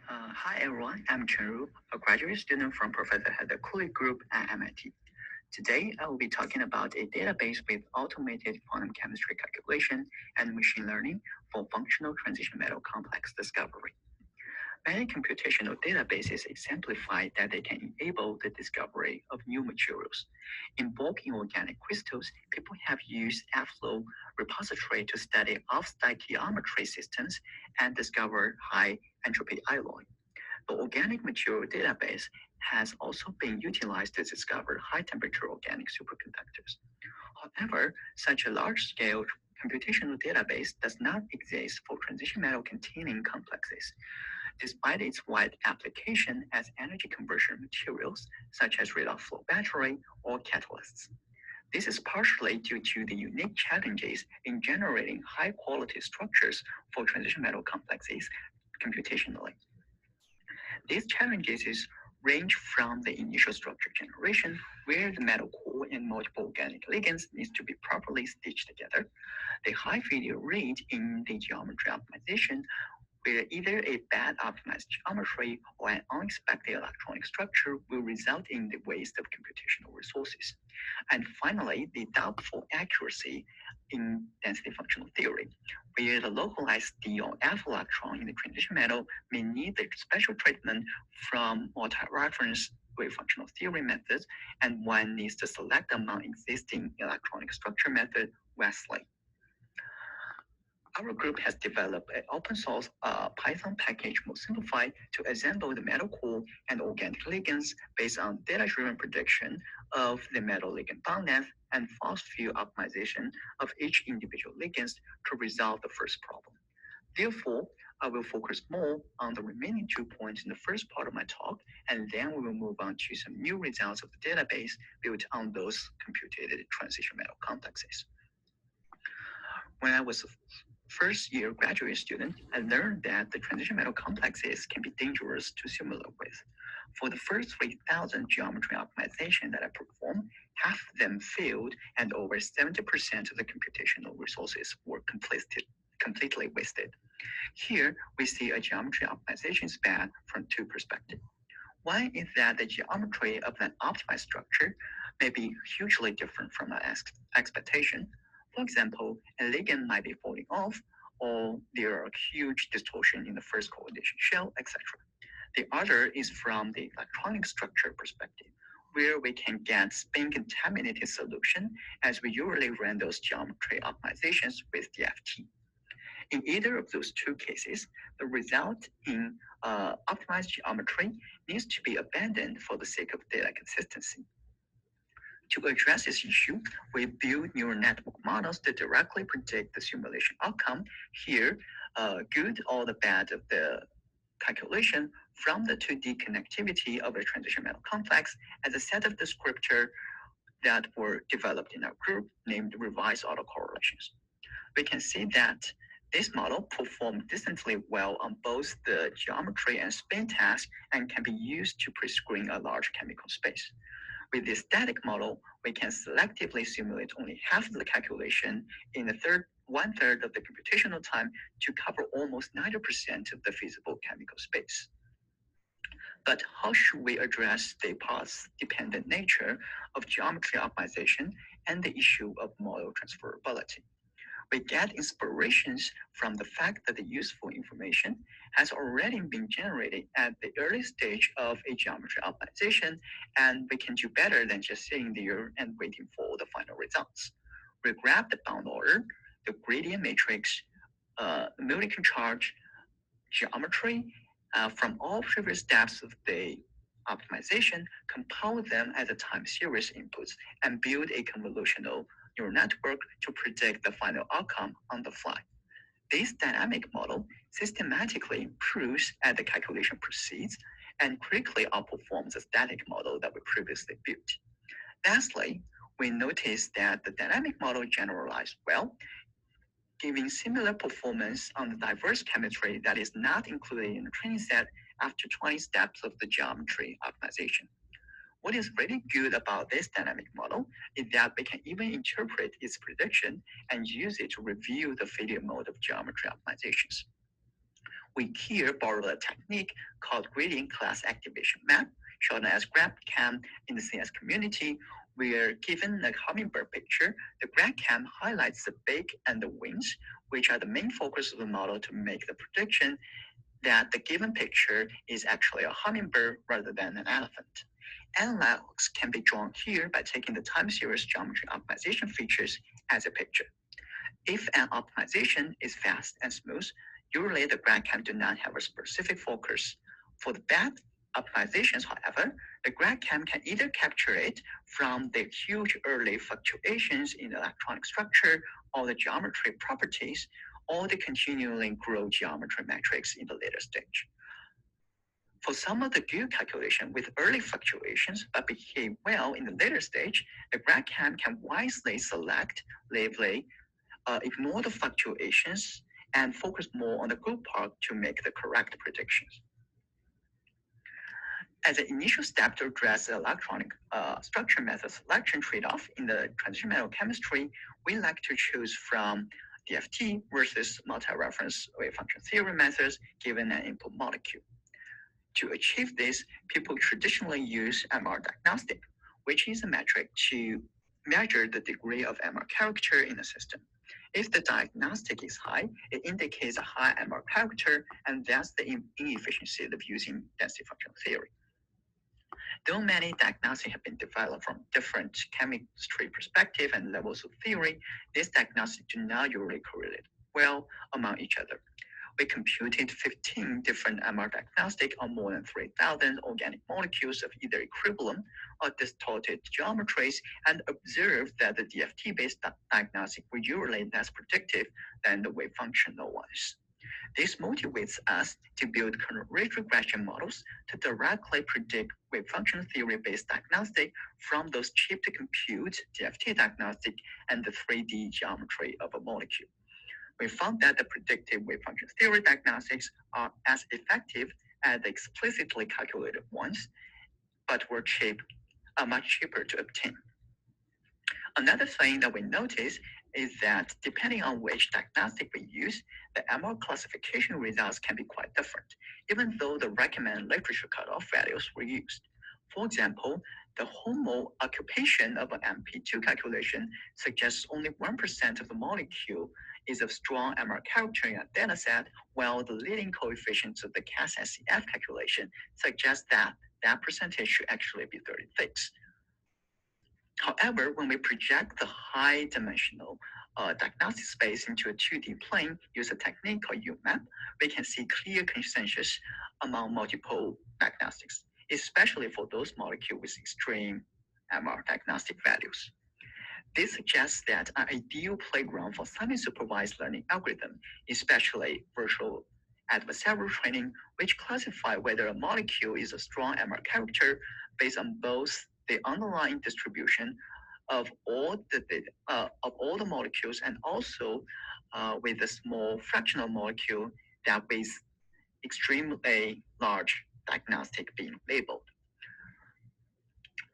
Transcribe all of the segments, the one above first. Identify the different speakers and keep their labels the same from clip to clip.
Speaker 1: Hi everyone, I'm Chenru, a graduate student from Professor Heather Cooley Group at MIT. Today, I will be talking about a database with automated quantum chemistry calculation and machine learning for functional transition metal complex discovery. Many computational databases exemplify that they can enable the discovery of new materials. In bulk inorganic crystals, people have used airflow repository to study off-stoichiometry systems and discover high entropy alloy. The organic material database has also been utilized to discover high temperature organic superconductors. However, such a large scale computational database does not exist for transition metal containing complexes, despite its wide application as energy conversion materials, such as redox flow battery or catalysts. This is partially due to the unique challenges in generating high quality structures for transition metal complexes computationally. These challenges range from the initial structure generation, where the metal core and multiple organic ligands needs to be properly stitched together, the high failure rate in the geometry optimization, where either a bad optimized geometry or an unexpected electronic structure will result in the waste of computational resources. And finally, the doubtful accuracy in density functional theory, where the localized d or f electron in the transition metal may need the special treatment from multi-reference wave functional theory methods, and one needs to select among existing electronic structure method Wesley. Our group has developed an open source Python package more simplified to assemble the metal core and organic ligands based on data-driven prediction of the metal ligand bond length and force field optimization of each individual ligand to resolve the first problem. Therefore, I will focus more on the remaining 2 points in the first part of my talk, and then we will move on to some new results of the database built on those computed transition metal complexes. When I was a first year graduate student, I learned that the transition metal complexes can be dangerous to simulate with. For the first 3,000 geometry optimization that I performed, half of them failed and over 70% of the computational resources were completely wasted. Here, we see a geometry optimization span from two perspectives. One is that the geometry of an optimized structure may be hugely different from an expectation. For example, a ligand might be falling off, or there are huge distortion in the first coordination shell, etc. The other is from the electronic structure perspective, where we can get spin-contaminated solution as we usually run those geometry optimizations with DFT. In either of those two cases, the result in optimized geometry needs to be abandoned for the sake of data consistency. To address this issue, we build neural network models to directly predict the simulation outcome. Here, good or the bad of the calculation from the 2D connectivity of a transition metal complex as a set of descriptors that were developed in our group named revised autocorrelations. We can see that this model performed decently well on both the geometry and spin tasks and can be used to pre-screen a large chemical space. With this static model, we can selectively simulate only half of the calculation in one-third of the computational time to cover almost 90% of the feasible chemical space. But how should we address the path-dependent nature of geometry optimization and the issue of model transferability? We get inspirations from the fact that the useful information has already been generated at the early stage of a geometry optimization, and we can do better than just sitting there and waiting for the final results. We grab the bound order, the gradient matrix, molecular charge geometry from all previous steps of the optimization, compile them as a time series inputs, and build a convolutional neural network to predict the final outcome on the fly. This dynamic model systematically improves as the calculation proceeds and quickly outperforms the static model that we previously built. Lastly, we notice that the dynamic model generalized well, giving similar performance on the diverse chemistry that is not included in the training set after 20 steps of the geometry optimization. What is really good about this dynamic model is that we can even interpret its prediction and use it to review the failure mode of geometry optimizations. We here borrow a technique called gradient class activation map, shown as GradCam in the CS community. We're given a hummingbird picture. The GradCam highlights the beak and the wings, which are the main focus of the model to make the prediction that the given picture is actually a hummingbird rather than an elephant. Analogs can be drawn here by taking the time series geometry optimization features as a picture. If an optimization is fast and smooth, usually the GradCam do not have a specific focus. For the bad optimizations, however, the GradCam can either capture it from the huge early fluctuations in the electronic structure or the geometry properties, or the continually grow geometry metrics in the later stage. For some of the good calculation with early fluctuations but behave well in the later stage, the GradCam can wisely select, ignore the fluctuations, and focus more on the good part to make the correct predictions. As an initial step to address the electronic structure method selection trade-off in the transition metal chemistry, we like to choose from DFT versus multi-reference wave function theory methods given an input molecule. To achieve this, people traditionally use MR diagnostic, which is a metric to measure the degree of MR character in a system. If the diagnostic is high, it indicates a high MR character, and that's the inefficiency of using density functional theory. Though many diagnostics have been developed from different chemistry perspective and levels of theory, these diagnostics do not usually correlate well among each other. We computed 15 different MR diagnostics on more than 3,000 organic molecules of either equivalent or distorted geometries and observed that the DFT-based diagnostic were usually less predictive than the wave functional ones. This motivates us to build kernel ridge regression models to directly predict wave function theory-based diagnostic from those cheap to compute DFT diagnostic and the 3D geometry of a molecule. We found that the predictive wave function theory diagnostics are as effective as the explicitly calculated ones, but were much cheaper to obtain. Another thing that we notice is that depending on which diagnostic we use, the MR classification results can be quite different, even though the recommended literature cutoff values were used. For example, the homo occupation of an MP2 calculation suggests only 1% of the molecule is of strong MR character in a dataset, while the leading coefficients of the CAS-SCF calculation suggest that that percentage should actually be 36. However, when we project the high-dimensional diagnostic space into a 2D plane, use a technique called UMAP, we can see clear consensus among multiple diagnostics, especially for those molecules with extreme MR diagnostic values. This suggests that an ideal playground for semi-supervised learning algorithm, especially virtual adversarial training, which classify whether a molecule is a strong MR character based on both the underlying distribution of all the molecules and also with a small fractional molecule that with extremely large diagnostic being labeled.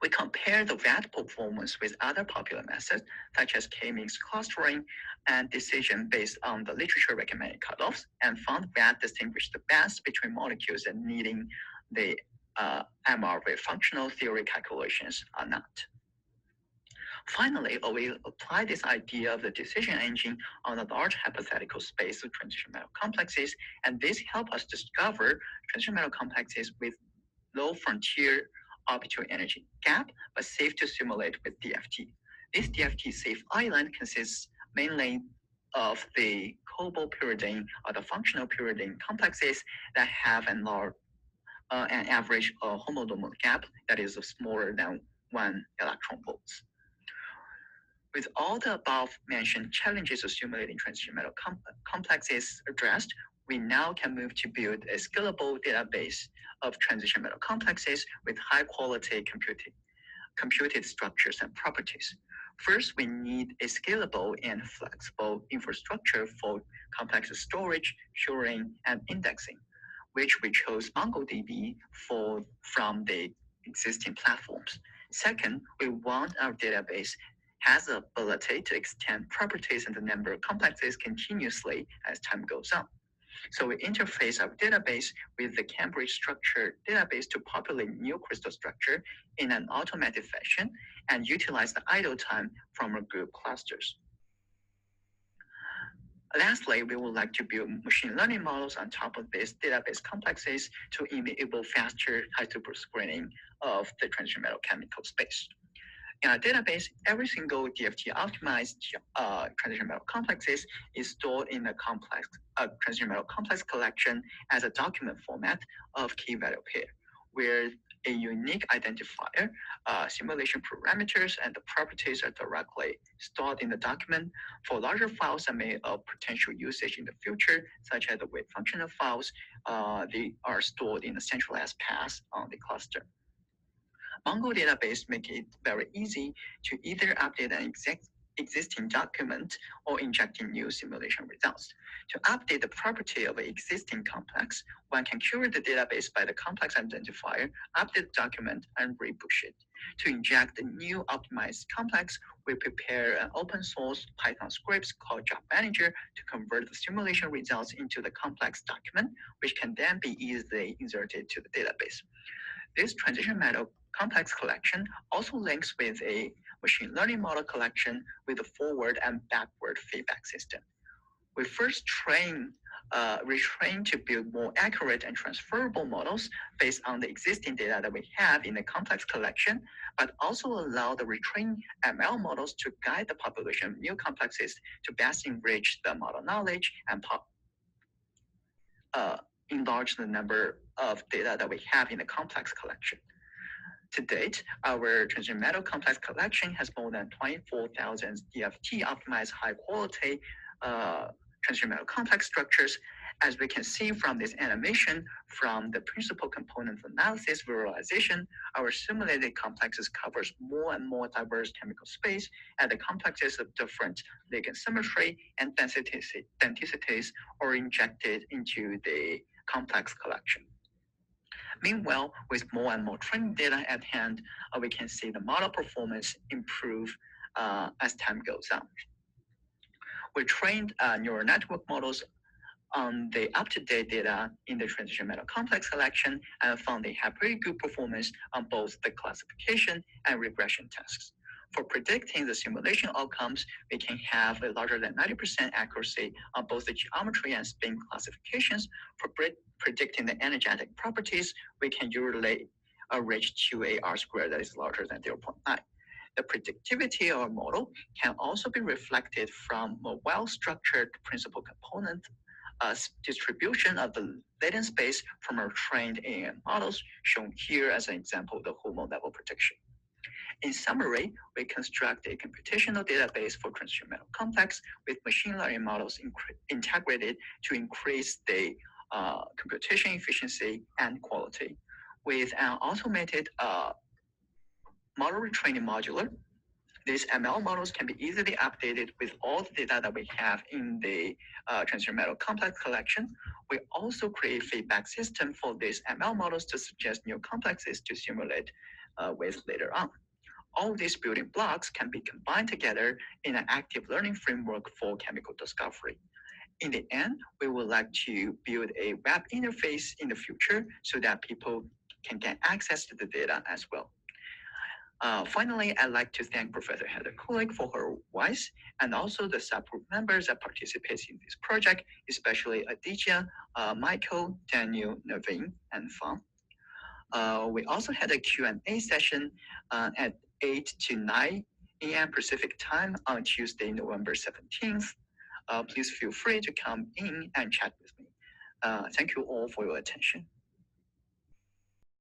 Speaker 1: We compare the VAT performance with other popular methods, such as K-means clustering and decision based on the literature recommended cutoffs, and found VAT distinguished the best between molecules that needing the MR wave functional theory calculations or not. Finally, we apply this idea of the decision engine on a large hypothetical space of transition metal complexes, and this helps us discover transition metal complexes with low frontier orbital energy gap, but safe to simulate with DFT. This DFT safe island consists mainly of the cobalt-pyridine or the functional pyridine complexes that have an average homodromal gap that is smaller than 1 electron volts. With all the above mentioned challenges of simulating transition metal complexes addressed, we now can move to build a scalable database of transition metal complexes with high quality computed structures and properties. First, we need a scalable and flexible infrastructure for complex storage, sharing, and indexing, which we chose MongoDB from the existing platforms. Second, we want our database has the ability to extend properties and the number of complexes continuously as time goes on. So we interface our database with the Cambridge structured database to populate new crystal structure in an automated fashion and utilize the idle time from our group clusters. Lastly, we would like to build machine learning models on top of these database complexes to enable faster high-throughput screening of the transition metal chemical space. In our database, every single DFT optimized transition metal complexes is stored in a complex transition metal complex collection as a document format of key value pair, where a unique identifier, simulation parameters, and the properties are directly stored in the document. For larger files that may of potential usage in the future, such as the wave functional files, they are stored in a centralized path on the cluster. Mongo database make it very easy to either update an existing document or injecting new simulation results. To update the property of an existing complex, one can curate the database by the complex identifier, update the document, and repush it. To inject the new optimized complex, we prepare an open source Python script called Job Manager to convert the simulation results into the complex document, which can then be easily inserted to the database. This transition metal complex collection also links with a machine learning model collection with a forward and backward feedback system. We first retrain to build more accurate and transferable models based on the existing data that we have in the complex collection, but also allow the retrained ML models to guide the population of new complexes to best enrich the model knowledge and enlarge the number of data that we have in the complex collection. To date, our transition metal complex collection has more than 24,000 DFT optimized high quality transition metal complex structures. As we can see from this animation, from the principal component analysis visualization, our simulated complexes covers more and more diverse chemical space, and the complexes of different ligand symmetry and densities are injected into the complex collection. Meanwhile, with more and more training data at hand, we can see the model performance improve as time goes on. We trained neural network models on the up-to-date data in the transition metal complex collection and found they have pretty good performance on both the classification and regression tasks. For predicting the simulation outcomes, we can have a larger than 90% accuracy on both the geometry and spin classifications. For predicting the energetic properties, we can usually reach to a R-squared that is larger than 0.9. The predictivity of our model can also be reflected from a well-structured principal component distribution of the latent space from our trained AI models, shown here as an example of the hormone level prediction. In summary, we construct a computational database for transition metal complex with machine learning models integrated to increase the computation efficiency and quality. With an automated model retraining modular, these ML models can be easily updated with all the data that we have in the transition metal complex collection. We also create feedback system for these ML models to suggest new complexes to simulate with later on. All these building blocks can be combined together in an active learning framework for chemical discovery. In the end, we would like to build a web interface in the future so that people can get access to the data as well. Finally, I'd like to thank Professor Heather Kulik for her advice and also the subgroup members that participate in this project, especially AIChE, Michael, Daniel, Naveen, and Fang. We also had a Q&A session at 8 to 9 a.m. Pacific time on Tuesday, November 17th. Please feel free to come in and chat with me. Thank you all for your attention.